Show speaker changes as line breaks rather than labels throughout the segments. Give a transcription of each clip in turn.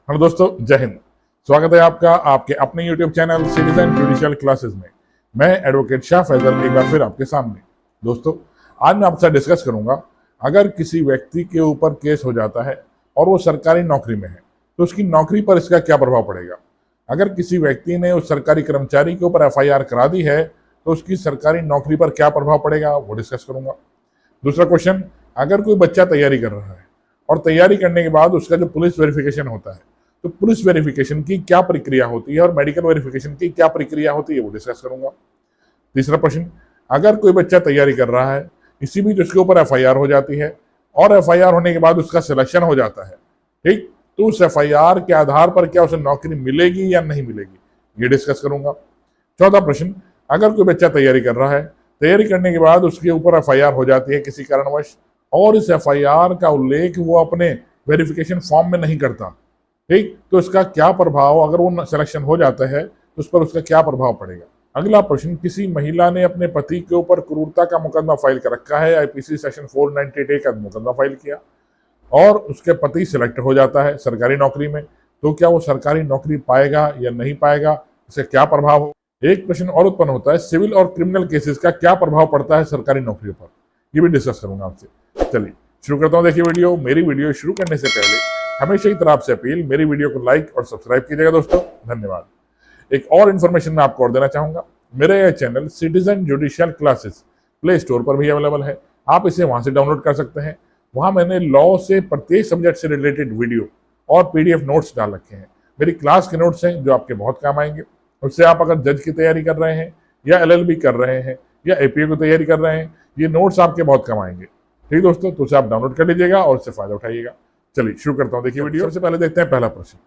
Hello दोस्तों, जय हिंद। स्वागत है आपका आपके अपने YouTube channel citizen judicial classes में। मैं एडवोकेट शाह फैजल एक बार फिर आपके सामने। दोस्तों, आज मैं आपसे डिस्कस करूंगा, अगर किसी व्यक्ति के ऊपर केस हो जाता है और वो सरकारी नौकरी में है तो उसकी नौकरी पर इसका क्या प्रभाव पड़ेगा। अगर किसी व्यक्ति ने उस सरकारी कर्मचारी के ऊपर FIR करा दी है तो उसकी सरकारी नौकरी पर क्या प्रभाव पड़ेगा, वो डिस्कस करूंगा। दूसरा क्वेश्चन, अगर कोई बच्चा तैयारी कर रहा है और तैयारी करने के बाद उसका जो पुलिस वेरिफिकेशन होता है तो पुलिस वेरिफिकेशन की क्या प्रक्रिया होती है और मेडिकल वेरिफिकेशन की क्या प्रक्रिया होती है, वो डिस्कस करूंगा। तीसरा प्रश्न, अगर कोई बच्चा तैयारी कर रहा है, इसी बीच उसके ऊपर FIR हो जाती है और FIR होने के बाद उसका सिलेक्शन हो जाता है, ठीक, तो उस FIR के आधार पर क्या उसे नौकरी मिलेगी या नहीं मिलेगी, ये डिस्कस करूंगा। चौथा प्रश्न, अगर कोई बच्चा तैयारी कर रहा है, तैयारी करने के बाद उसके ऊपर FIR हो जाती है किसी कारणवश और इस FIR का उल्लेख वो अपने वेरिफिकेशन फॉर्म में नहीं करता, ठीक, तो इसका क्या प्रभाव, अगर वो सिलेक्शन हो जाता है तो उस पर उसका क्या प्रभाव पड़ेगा। अगला प्रश्न, किसी महिला ने अपने पति के ऊपर क्रूरता का मुकदमा फाइल कर रखा है, IPC सेक्शन 498A का मुकदमा फाइल किया और उसके पति सिलेक्ट हो जाता है सरकारी नौकरी में, तो क्या वो सरकारी नौकरी पाएगा या नहीं पाएगा, इससे क्या प्रभाव हो। एक प्रश्न और उत्पन्न होता है, सिविल और क्रिमिनल केसेस का क्या प्रभाव पड़ता है सरकारी नौकरियों पर, ये भी डिस्कस करूंगा आपसे। चलिए शुरू करता हूँ। देखिए वीडियो, मेरी वीडियो शुरू करने से पहले हमेशा की तरह आपसे अपील, मेरी वीडियो को लाइक और सब्सक्राइब कीजिएगा दोस्तों, धन्यवाद। एक और इन्फॉर्मेशन मैं आपको और देना चाहूंगा, मेरा यह channel citizen judicial classes play store पर भी अवेलेबल है, आप इसे वहां से डाउनलोड कर सकते हैं। वहां मैंने लॉ से प्रत्येक सब्जेक्ट से रिलेटेड वीडियो और PDF नोट्स डाल रखे हैं। मेरी क्लास के नोट्स हैं जो आपके बहुत काम आएंगे। उससे आप अगर जज की तैयारी कर रहे हैं या LLB कर रहे हैं या APA की तैयारी कर रहे हैं, ये नोट्स आपके बहुत काम आएंगे, ठीक दोस्तों, तो उसे आप डाउनलोड कर लीजिएगा और उससे फायदा उठाइएगा। चलिए शुरू करता हूँ। देखिए वीडियो, सबसे पहले देखते हैं पहला प्रश्न,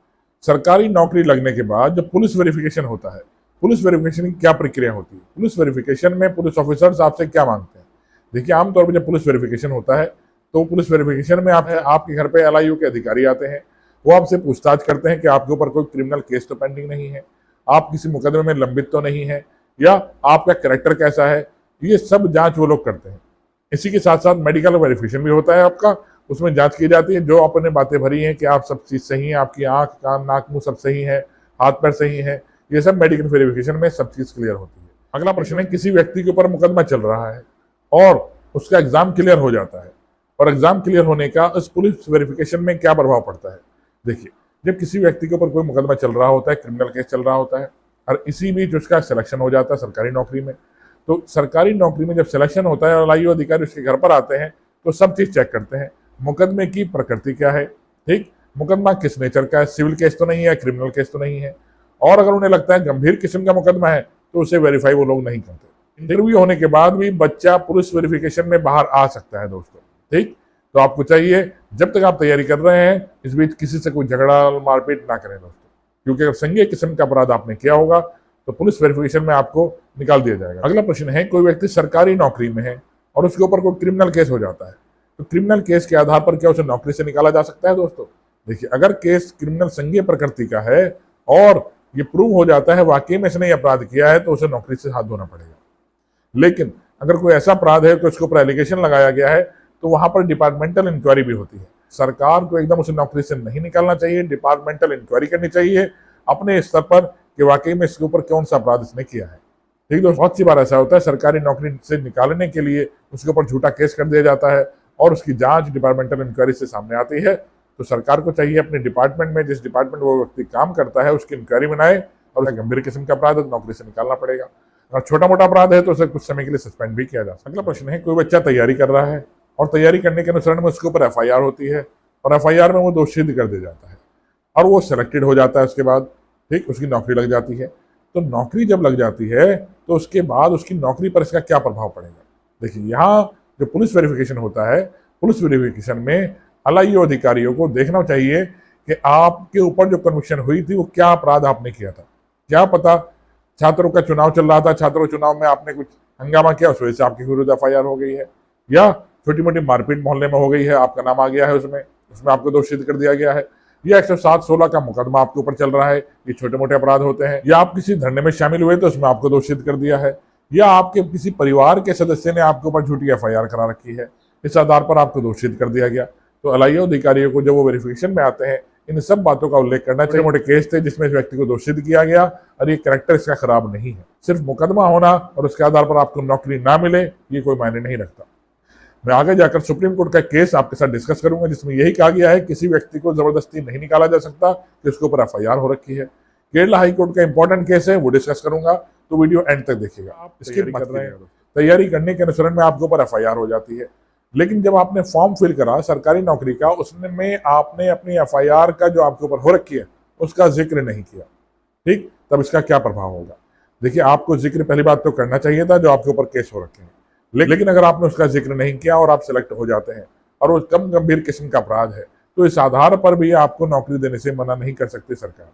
सरकारी नौकरी लगने के बाद जब पुलिस वेरिफिकेशन होता है, पुलिस वेरिफिकेशन की क्या प्रक्रिया होती है। पुलिस वेरिफिकेशन में पुलिस ऑफिसर्स आपसे क्या मांगते हैं। देखिए, आमतौर पर जब पुलिस वेरिफिकेशन होता है तो पुलिस वेरिफिकेशन में आपके घर पे LIU के अधिकारी आते हैं, वो आपसे पूछताछ करते हैं कि आपके ऊपर कोई क्रिमिनल केस तो पेंडिंग नहीं है, आप किसी मुकदमे में लंबित तो नहीं है, या आपका कैरेक्टर कैसा है, ये सब जांच वो लोग करते हैं। इसी के साथ साथ मेडिकल वेरिफिकेशन भी होता है आपका, उसमें जांच की जाती है, जो आपने बातें भरी हैं कि आप सब चीज सही है, आपकी आंख कान नाक मुंह सब सही है, हाथ पैर सही है, ये सब मेडिकल वेरिफिकेशन में सब चीज क्लियर होती है। अगला प्रश्न है, किसी व्यक्ति के ऊपर मुकदमा चल रहा है और उसका एग्जाम क्लियर हो जाता है, और एग्जाम क्लियर होने का उस पुलिस वेरिफिकेशन में क्या प्रभाव पड़ता है। देखिए, जब किसी व्यक्ति के ऊपर कोई मुकदमा चल रहा होता है, क्रिमिनल केस चल रहा होता है, और इसी बीच उसका सिलेक्शन हो जाता है सरकारी नौकरी में, तो सरकारी नौकरी में जब सिलेक्शन होता है और LIU अधिकारी उसके घर पर आते हैं तो सब चीज चेक करते हैं, मुकदमे की प्रकृति क्या है, ठीक, मुकदमा किस नेचर का है, सिविल केस तो नहीं है, क्रिमिनल केस तो नहीं है, और अगर उन्हें लगता है गंभीर किस्म का मुकदमा है तो उसे वेरीफाई वो लोग नहीं करते। इंटरव्यू होने के बाद भी बच्चा पुलिस वेरिफिकेशन में बाहर आ सकता है दोस्तों, ठीक, तो आपको चाहिए जब तक आप तैयारी कर रहे हैं इस बीच किसी से कोई झगड़ा मारपीट ना करें दोस्तों, क्योंकि अगर संज्ञेय किस्म का अपराध आपने किया होगा तो पुलिस वेरिफिकेशन में आपको निकाल दिया जाएगा। अगला प्रश्न है, कोई व्यक्ति सरकारी नौकरी में है और उसके ऊपर कोई क्रिमिनल केस हो जाता है, तो क्रिमिनल केस के आधार पर क्या उसे नौकरी से निकाला जा सकता है दोस्तों। देखिए, अगर केस क्रिमिनल संज्ञेय प्रकृति का है और ये प्रूव हो जाता है वाकई में इसने अपराध किया है तो उसे नौकरी से हाथ धोना पड़ेगा। लेकिन अगर कोई ऐसा अपराध है तो उसके ऊपर एलिगेशन लगाया गया है तो वहां पर डिपार्टमेंटल इंक्वायरी भी होती है। सरकार को एकदम उसे नौकरी से नहीं निकालना चाहिए, डिपार्टमेंटल इंक्वायरी करनी चाहिए अपने स्तर पर कि वाकई में इसके ऊपर कौन सा अपराध इसने किया है, ठीक दोस्तों। बहुत सी बार ऐसा होता है, सरकारी नौकरी से निकालने के लिए उसके ऊपर झूठा केस कर दिया जाता है और उसकी जांच डिपार्टमेंटल इंक्वायरी से सामने आती है, तो सरकार को चाहिए अपने डिपार्टमेंट में, जिस डिपार्टमेंट वो व्यक्ति काम करता है, उसकी इंक्वायरी बनाए और गंभीर किस्म का अपराध है तो नौकरी से निकालना पड़ेगा। अगर छोटा मोटा अपराध है तो उसे कुछ समय के लिए सस्पेंड भी किया जा सकता है। अगला प्रश्न है, कोई बच्चा तैयारी कर रहा है और तैयारी करने के अनुसरण में उसके ऊपर FIR होती है और FIR में वो दोषी सिद्ध कर दिया जाता है और वो सिलेक्टेड हो जाता है, उसके बाद ठीक उसकी नौकरी लग जाती है। तो नौकरी जब लग जाती है तो उसके बाद उसकी नौकरी पर इसका क्या प्रभाव पड़ेगा। देखिए, यहाँ जो पुलिस वेरिफिकेशन होता है, पुलिस वेरिफिकेशन में LIU अधिकारियों को देखना चाहिए कि आपके ऊपर जो कन्विक्शन हुई थी वो क्या अपराध आपने किया था। क्या पता छात्रों का चुनाव चल रहा था, छात्रों चुनाव में आपने कुछ हंगामा किया, उस वजह से आपके विरुद्ध FIR हो गई है, या छोटी मोटी मारपीट मोहल्ले में हो गई है, आपका नाम आ गया है उसमें आपको दोषी सिद्ध कर दिया गया है, या 107-16 का मुकदमा आपके ऊपर चल रहा है, ये छोटे मोटे अपराध होते हैं, या आप किसी धरने में शामिल हुए तो उसमें आपको दोषी सिद्ध कर दिया है, या आपके किसी परिवार के सदस्य ने आपके ऊपर झूठी FIR करा रखी है, इस आधार पर आपको दोषी सिद्ध कर दिया गया। तो LIU अधिकारियों को जब वो वेरिफिकेशन में आते हैं इन सब बातों का उल्लेख करना चाहिए। मोटे केस थे जिसमें इस व्यक्ति को दोषी किया गया और ये कैरेक्टर इसका खराब नहीं है। सिर्फ मुकदमा होना और उसके आधार पर आपको नौकरी ना मिले ये कोई मायने नहीं रखता। मैं आगे जाकर सुप्रीम कोर्ट का केस आपके साथ डिस्कस करूंगा जिसमें यही कहा गया है किसी व्यक्ति को जबरदस्ती नहीं निकाला जा सकता कि उसके ऊपर FIR हो रखी है। केरला हाईकोर्ट का इंपॉर्टेंट केस है, वो डिस्कस करूंगा, तो वीडियो एंड तक देखिएगा। आप इसकी तैयारी करने के अनुसरण में आपके ऊपर FIR हो जाती है, लेकिन जब आपने फॉर्म फिल करा सरकारी नौकरी का उसमें आपने अपनी FIR का जो आपके ऊपर हो रखी है उसका जिक्र नहीं किया, ठीक, तब इसका क्या प्रभाव होगा। देखिए, आपको जिक्र पहली बात तो करना चाहिए था जो आपके ऊपर केस हो रखे हैं, लेकिन अगर आपने उसका जिक्र नहीं किया और आप सिलेक्ट हो जाते हैं और वो कम गंभीर किस्म का अपराध है तो इस आधार पर भी आपको नौकरी देने से मना नहीं कर सकती सरकार,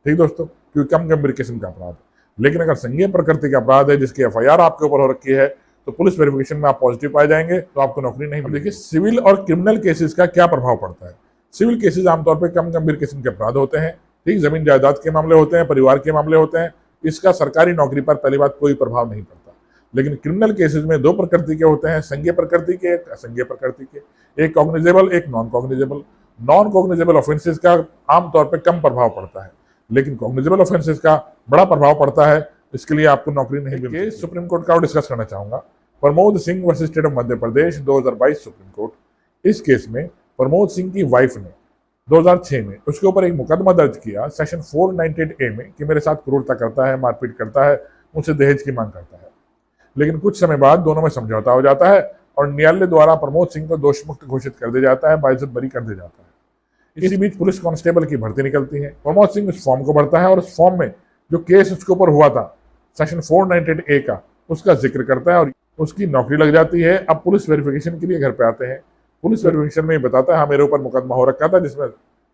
ठीक दोस्तों, क्योंकि कम गंभीर किस्म का अपराध है। लेकिन अगर संज्ञेय प्रकृति का अपराध है जिसकी FIR आपके ऊपर हो रखी है तो पुलिस वेरिफिकेशन में आप पॉजिटिव पाए जाएंगे तो आपको नौकरी नहीं मिलेगी। देखिए, सिविल और क्रिमिनल केसेस का क्या प्रभाव पड़ता है। सिविल केसेस आमतौर पर कम गंभीर किस्म के अपराध होते हैं, ठीक, जमीन जायदाद के मामले होते हैं, परिवार के मामले होते हैं, इसका सरकारी नौकरी पर पहली बात कोई प्रभाव नहीं पड़ता। लेकिन क्रिमिनल केसेस में दो प्रकृति के होते हैं, संज्ञेय प्रकृति के, एक असंज्ञेय प्रकृति के, एक कॉग्निजेबल, एक non cognizable. Non cognizable offences का आमतौर पर कम प्रभाव पड़ता है, लेकिन कॉग्निजेबल ऑफेंसेस का बड़ा प्रभाव पड़ता है, इसके लिए आपको नौकरी नहीं मिलती। सुप्रीम कोर्ट का डिस्कस करना चाहूंगा, Pramod Singh versus state of Madhya Pradesh 2022 supreme court. इस केस में प्रमोद सिंह की वाइफ ने 2006 में उसके ऊपर एक मुकदमा दर्ज किया सेक्शन 498A में कि मेरे साथ क्रूरता करता है, मारपीट करता है, मुझसे दहेज की मांग करता है। लेकिन कुछ समय बाद दोनों में समझौता हो जाता है और न्यायालय द्वारा प्रमोद सिंह को दोष मुक्त घोषित कर दिया जाता है, बाइज्जत बरी कर दिया जाता है। इसी बीच पुलिस कांस्टेबल की भर्ती निकलती है। प्रमोद सिंह उस फॉर्म को भरता है और उस फॉर्म में जो केस उसके ऊपर हुआ था सेक्शन 498A का उसका जिक्र करता है और उसकी नौकरी लग जाती है। अब पुलिस वेरिफिकेशन के लिए घर पे आते हैं। पुलिस वेरिफिकेशन में बताता है हाँ मेरे ऊपर मुकदमा हो रखा था जिसमें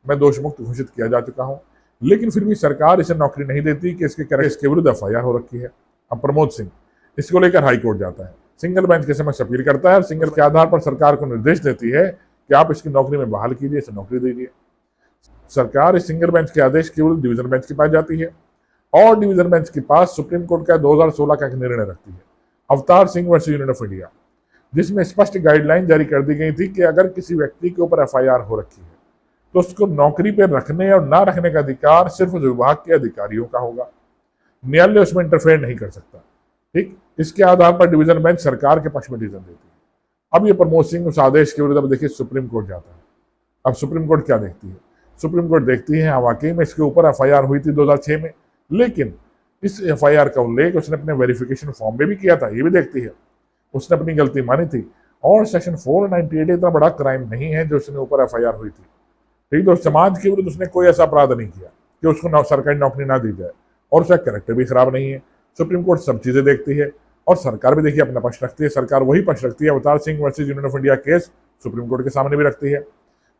मैं दोष मुक्त घोषित किया जा चुका हूँ, लेकिन फिर भी सरकार इसे नौकरी नहीं देती कि इसके विरुद्ध FIR हो रखी है। अब प्रमोद सिंह इसको लेकर हाई कोर्ट जाता है, सिंगल बेंच के समक्ष अपील करता है और सिंगल के आधार पर सरकार को निर्देश देती है कि आप इसकी नौकरी में बहाल कीजिए, इसे नौकरी दीजिए। सरकार इस सिंगल बेंच के आदेश के विरुद्ध डिवीजन बेंच के पास जाती है और डिवीजन बेंच के पास सुप्रीम कोर्ट का 2016 का एक निर्णय रखती है, Avtar Singh versus union of India, जिसमें स्पष्ट गाइडलाइन जारी कर दी गई थी कि अगर किसी व्यक्ति के ऊपर FIR हो रखी है तो उसको नौकरी पर रखने और ना रखने का अधिकार सिर्फ उस विभाग के अधिकारियों का होगा, न्यायालय उसमें इंटरफेयर नहीं कर सकता, ठीक। इसके आधार पर डिवीजन बेंच सरकार के पक्ष में डिसीजन देती है। अब ये प्रमोद सिंह उस आदेश के विरुद्ध देखिए सुप्रीम कोर्ट जाता है। अब सुप्रीम कोर्ट क्या देखती है, सुप्रीम कोर्ट देखती है हाँ वाकई में इसके ऊपर FIR हुई थी 2006 में, लेकिन इस FIR का उल्लेख उसने अपने वेरिफिकेशन फॉर्म में भी किया था, ये भी देखती है, उसने अपनी गलती मानी थी और सेक्शन 498 इतना बड़ा क्राइम नहीं है जो उसने ऊपर FIR हुई थी, ठीक। तो समाज के विरुद्ध उसने कोई ऐसा अपराध नहीं किया कि उसको सरकारी नौकरी ना दी जाए और उसका कैरेक्टर भी खराब नहीं है। सुप्रीम कोर्ट सब चीजें देखती है और सरकार भी देखिए अपना पक्ष रखती है। सरकार वही पक्ष रखती है, Avtar Singh versus union of India case supreme court के सामने भी रखती है।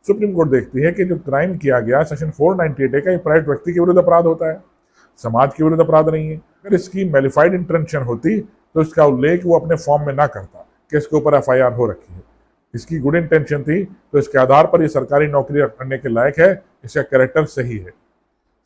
सुप्रीम कोर्ट देखती है कि जो क्राइम किया गया सेक्शन 498A का प्राइवेट व्यक्ति के विरुद्ध अपराध होता है, समाज के विरुद्ध अपराध नहीं है। अगर इसकी मैलिफाइड इंटेंशन होती तो इसका उल्लेख वो अपने फॉर्म में ना करता कि इसके ऊपर FIR हो रखी है। इसकी गुड इंटेंशन थी तो इसके आधार पर ये सरकारी नौकरी करने के लायक है, इसका कैरेक्टर सही है।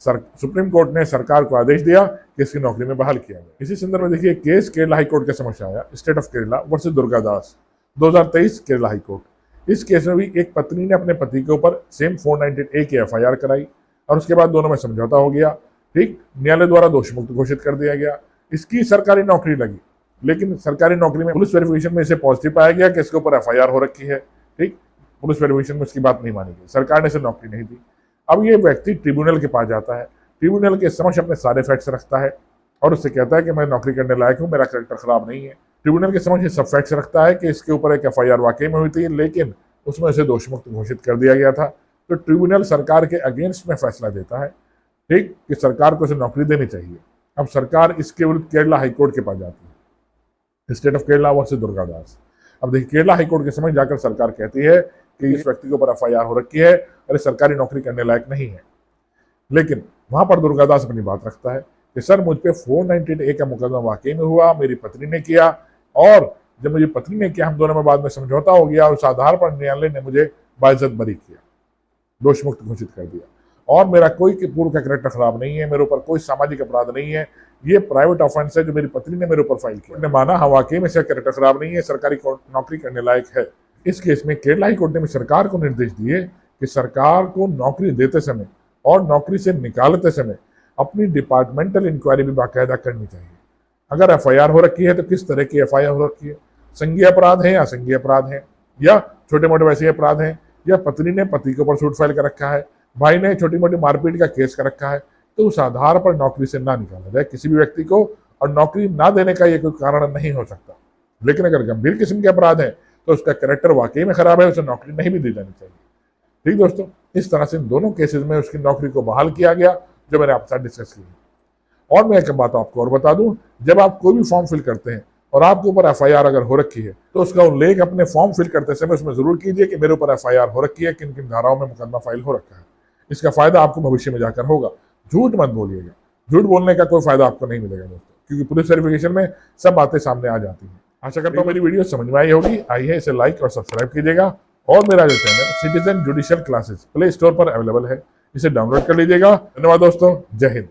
सुप्रीम कोर्ट ने सरकार को आदेश दिया कि इसकी नौकरी में बहाल किया गया। इसी संदर्भ में देखिए केस केरला हाईकोर्ट के समक्ष आया, state of Kerala versus Durgadas 2023 Kerala high court. इस केस में भी एक पत्नी ने अपने पति के ऊपर सेम 498A की FIR कराई और उसके बाद दोनों में समझौता हो गया, ठीक। न्यायालय द्वारा दोष मुक्त घोषित कर दिया गया, इसकी सरकारी नौकरी लगी, लेकिन सरकारी नौकरी में पुलिस वेरिफिकेशन में इसे पॉजिटिव पाया गया कि इसके ऊपर FIR हो रखी है, ठीक। पुलिस वेरिफिकेशन में उसकी बात नहीं मानी गई, सरकार ने इसे नौकरी नहीं दी। अब ये व्यक्ति ट्रिब्यूनल के पास जाता है, ट्रिब्यूनल के समक्ष अपने सारे फैक्ट्स रखता है और उससे कहता है कि मैं नौकरी करने लायक हूँ, मेरा कैरेक्टर खराब नहीं है। ट्रिब्यूनल के समक्ष ये सब फैक्ट्स रखता है कि इसके ऊपर एक FIR वाकई में हुई थी, लेकिन उसमें इसे दोष मुक्त घोषित कर दिया गया था। तो ट्रिब्यूनल सरकार के अगेंस्ट में फैसला देता है, ठीक, कि सरकार को इसे नौकरी देनी चाहिए। अब सरकार इसके विरुद्ध केरला हाईकोर्ट के पास जाती है, state of Kerala versus Durgadas. अब देखिए केरला हाईकोर्ट के समक्ष जाकर सरकार कहती है कि इस व्यक्ति के ऊपर FIR हो रखी है और सरकारी नौकरी करने लायक नहीं है, लेकिन वहां पर दुर्गादास अपनी बात रखता है कि सर मुझ पे 498A का मुकदमा वाकई में हुआ, मेरी पत्नी ने किया और जब मुझे पत्नी ने किया हम दोनों में बाद में समझौता हो गया और उस आधार पर न्यायालय ने मुझे बाइज्जत बरी किया, दोष मुक्त घोषित कर दिया और मेरा कोई पूर्व का कैरेक्टर खराब नहीं है, मेरे ऊपर कोई सामाजिक अपराध नहीं है, ये प्राइवेट ऑफेंस है जो मेरी पत्नी ने मेरे ऊपर फाइल किया। मैंने माना हाँ वाकई में इसका कैरेक्टर खराब नहीं है, सरकारी नौकरी करने लायक है। इस केस में केरला हाई कोर्ट ने सरकार को निर्देश दिए कि सरकार को नौकरी देते समय और नौकरी से निकालते समय अपनी डिपार्टमेंटल इंक्वायरी भी बाकायदा करनी चाहिए। अगर एफआईआर हो रखी है तो किस तरह की एफआईआर हो रखी है, संज्ञेय अपराध है या असंज्ञेय अपराध है, या छोटे मोटे वैसे अपराध हैं, या पत्नी ने पति के ऊपर सूट फाइल कर रखा है, भाई ने छोटी मोटी मारपीट का केस कर रखा है, तो उस आधार पर नौकरी से ना निकाला जाए किसी भी व्यक्ति को, और नौकरी ना देने का ये कोई कारण नहीं हो सकता। लेकिन अगर गंभीर किस्म के अपराध है तो उसका कैरेक्टर वाकई में खराब है, उसे नौकरी नहीं भी दी जानी चाहिए। ठीक दोस्तों, इस तरह से इन दोनों केसेस में उसकी नौकरी को बहाल किया गया जो मैंने आपके साथ डिस्कस की। और मैं एक बात आपको और बता दूं, जब आप कोई भी फॉर्म फिल करते हैं और आपके ऊपर एफआईआर अगर हो रखी है तो उसका उल्लेख अपने फॉर्म फिल करते समय उसमें जरूर कीजिए कि मेरे ऊपर एफआईआर हो रखी है, किन किन धाराओं में मुकदमा फाइल हो रखा है। इसका फायदा आपको भविष्य में जाकर होगा। झूठ मत बोलिएगा, झूठ बोलने का कोई फायदा आपको नहीं मिलेगा दोस्तों, क्योंकि पुलिस वेरिफिकेशन में सब बातें सामने आ जाती हैं। आशा करता हूँ मेरी वीडियो समझ में आई होगी। आइए इसे लाइक और सब्सक्राइब कीजिएगा, और मेरा जो channel citizen judicial classes play store पर अवेलेबल है, इसे डाउनलोड कर लीजिएगा। धन्यवाद दोस्तों, जय हिंद।